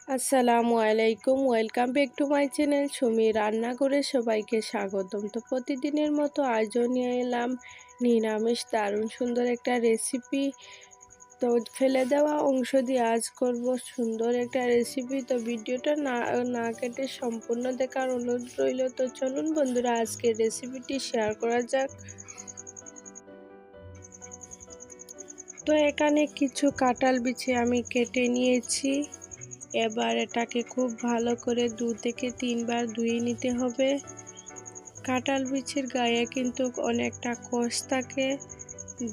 আসসালামু আলাইকুম, welcome back to my channel Sumi রান্নাঘরে সবাইকে স্বাগতম। তো প্রতিদিনের মতো আজও নিয়ে এলাম নিরামিষ দারুণ সুন্দর একটা রেসিপি। তো ফেলে দেওয়া অংশ দিয়ে আজ করব সুন্দর একটা রেসিপি। তো ভিডিওটা না না কেটে সম্পূর্ণ দেখার অনুরোধ রইল। তো চলুন বন্ধুরা, আজকের রেসিপিটি শেয়ার করা যাক। তো এখানে কিছু কাঁঠাল বিছে আমি কেটে নিয়েছি। এবার এটাকে খুব ভালো করে 2 থেকে 3 বার ধুয়ে নিতে হবে। কাঁঠাল বিচির গায়ে কিন্তু অনেকটা কষ থাকে,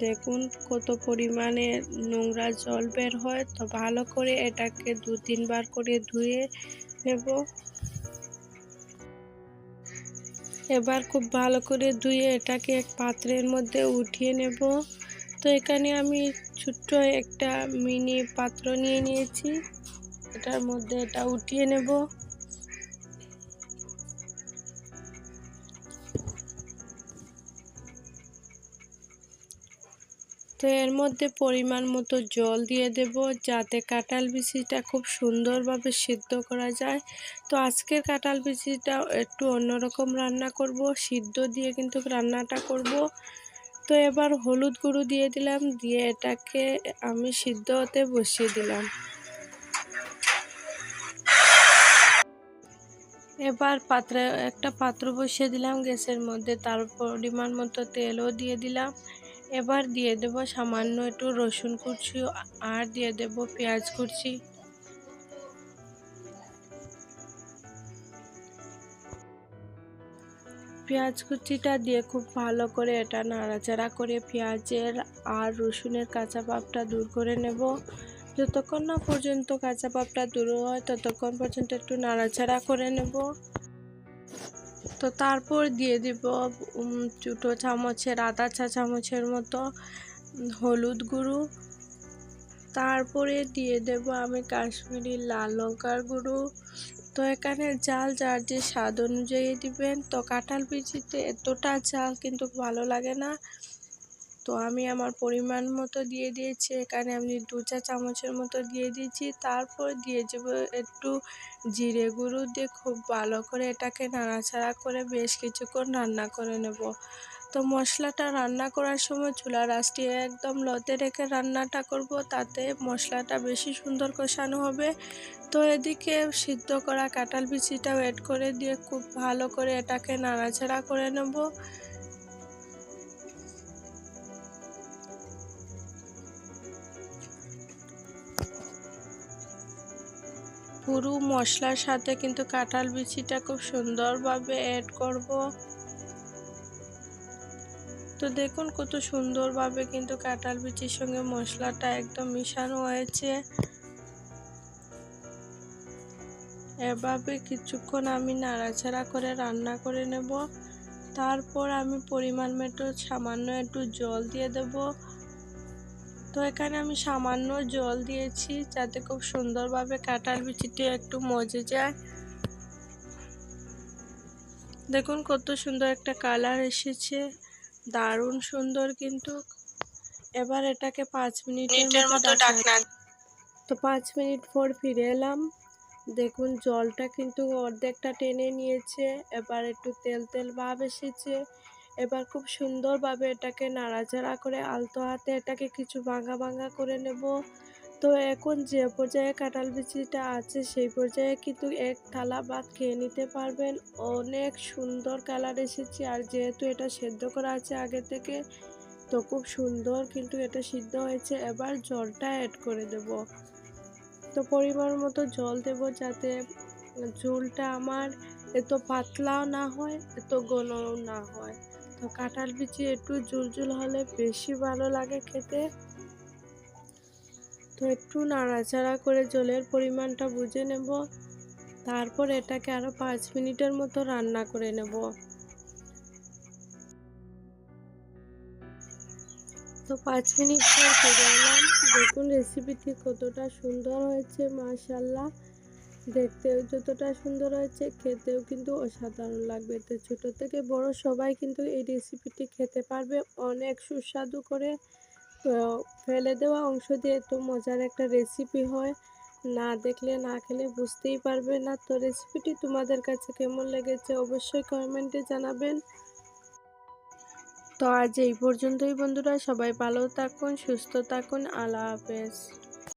দেখুন কত পরিমাণে নোংরা জল বের হয়। তো ভালো করে এটাকে 2-3 বার করে ধুয়ে নেব। এবার খুব ভালো করে ধুয়ে এটাকে এক পাত্রের মধ্যে উঠিয়ে নেব। তো এখানে আমি ছোট্ট একটা মিনি পাত্র নিয়ে নিয়েছি, এটার মধ্যে এটা উঠিয়ে নেব। তো এর মধ্যে পরিমাণ মতো জল দিয়ে দেব, যাতে কাঁঠাল বিচিটা খুব সুন্দরভাবে সিদ্ধ করা যায়। তো আজকের কাঁঠাল বিচিটা একটু অন্যরকম রান্না করব, সিদ্ধ দিয়ে কিন্তু রান্নাটা করব। তো এবার হলুদ গুঁড়ো দিয়ে দিলাম, দিয়ে এটাকে আমি সিদ্ধ হতে বসিয়ে দিলাম। এবার একটা পাত্র বসিয়ে দিলাম গ্যাসের মধ্যে, তার পরিমাণ মতো তেলও দিয়ে দিলাম। এবার দিয়ে দেব সামান্য একটু রসুন কুচি আর দিয়ে দেব পেঁয়াজ কুচি। পেঁয়াজ কুচিটা দিয়ে খুব ভালো করে এটা নাড়াচাড়া করে পেঁয়াজের আর রসুনের কাঁচা ভাবটা দূর করে নেব। যতক্ষণ না পর্যন্ত কাঁচা ভাবটা দূর হয় ততক্ষণ পর্যন্ত একটু নাড়াচাড়া করে নেব। তো তারপর দিয়ে দিব ছোটো চামচের আধা চা চামচের মতো হলুদ গুঁড়ো। তারপরে দিয়ে দেব আমি কাশ্মীরি লাল লঙ্কার গুঁড়ো। তো এখানে ঝাল যার যে স্বাদ অনুযায়ী দিবেন। তো কাঁঠাল বিচিতে এতটা ঝাল কিন্তু ভালো লাগে না, তো আমি আমার পরিমাণ মতো দিয়ে দিয়েছি। এখানে আমি 2 চা চামচের মতো দিয়ে দিয়েছি। তারপর দিয়ে দেব একটু জিরে গুঁড়ো, দিয়ে খুব ভালো করে এটাকে নাড়াচাড়া করে বেশ কিছুক্ষণ রান্না করে নেব। তো মশলাটা রান্না করার সময় চুলার আঁচটি একদম লোতে রেখে রান্নাটা করব, তাতে মশলাটা বেশি সুন্দর কষানো হবে। তো এদিকে সিদ্ধ করা কাঁঠাল বিচিটাও অ্যাড করে দিয়ে খুব ভালো করে এটাকে নাড়াচাড়া করে নেব। পুরো মশলার সাথে কিন্তু কাঁঠাল বিচিটা খুব সুন্দরভাবে অ্যাড করব। তো দেখুন কত সুন্দরভাবে কিন্তু কাঁঠাল বিচির সঙ্গে মশলাটা একদম মিশানো হয়েছে। এভাবে কিছুক্ষণ আমি নাড়াচাড়া করে রান্না করে নেব। তারপর আমি পরিমাণ মতো সামান্য একটু জল দিয়ে দেব। তো এখানে আমি সামান্য জল দিয়েছি, যাতে খুব সুন্দরভাবে কাঁঠাল বিচিটা একটু মজে যায়। দেখুন কত সুন্দর একটা কালার এসেছে, দারুণ সুন্দর কিন্তু। এবার এটাকে 5 মিনিটের মতো ঢাকনা। তো 5 মিনিট পর ফিরে এলাম। দেখুন জলটা কিন্তু অর্ধেকটা টেনে নিয়েছে, এবার একটু তেল তেল ভাব এসেছে। এবার খুব সুন্দরভাবে এটাকে নাড়াচাড়া করে আলতো হাতে এটাকে কিছু ভাঙা ভাঙা করে নেব। তো এখন যে পর্যায়ে কাঁঠাল বিচিটা আছে সেই পর্যায়ে কিন্তু এক থালা ভাত খেয়ে নিতে পারবেন। অনেক সুন্দর কালার এসেছে, আর যেহেতু এটা সেদ্ধ করা আছে আগে থেকে, তো খুব সুন্দর কিন্তু এটা সিদ্ধ হয়েছে। এবার জলটা অ্যাড করে দেব। তো পরিমাণ মতো জল দেব, যাতে ঝোলটা আমার এত পাতলাও না হয় এত ঘনও না হয়। তো কাঁঠাল বিচি একটু ঝুলঝুল হলে বেশি ভালো লাগে খেতে। তো একটু নাড়াচাড়া করে জলের পরিমাণটা বুঝে নেব। তারপর এটাকে আরও 5 মিনিটের মতো রান্না করে নেব। তো 5 মিনিট পর ফিরে এলাম। দেখুন রেসিপিটি কতটা সুন্দর হয়েছে, মাশাআল্লাহ। দেখতেও যতটা সুন্দর হয়েছে, খেতেও কিন্তু অসাধারণ লাগবে। তো ছোট থেকে বড় সবাই কিন্তু এই রেসিপিটি খেতে পারবে অনেক সুস্বাদু করে। তো ফেলে দেওয়া অংশ দিয়ে এত মজার একটা রেসিপি হয়। না দেখলে না খেলে বুঝতেই পারবে না। তো রেসিপিটি তোমাদের কাছে কেমন লেগেছে অবশ্যই কমেন্টে জানাবেন। তো আজ এই পর্যন্তই বন্ধুরা, সবাই ভালো থাকুন, সুস্থ থাকুন, আল্লাহ হাফেজ।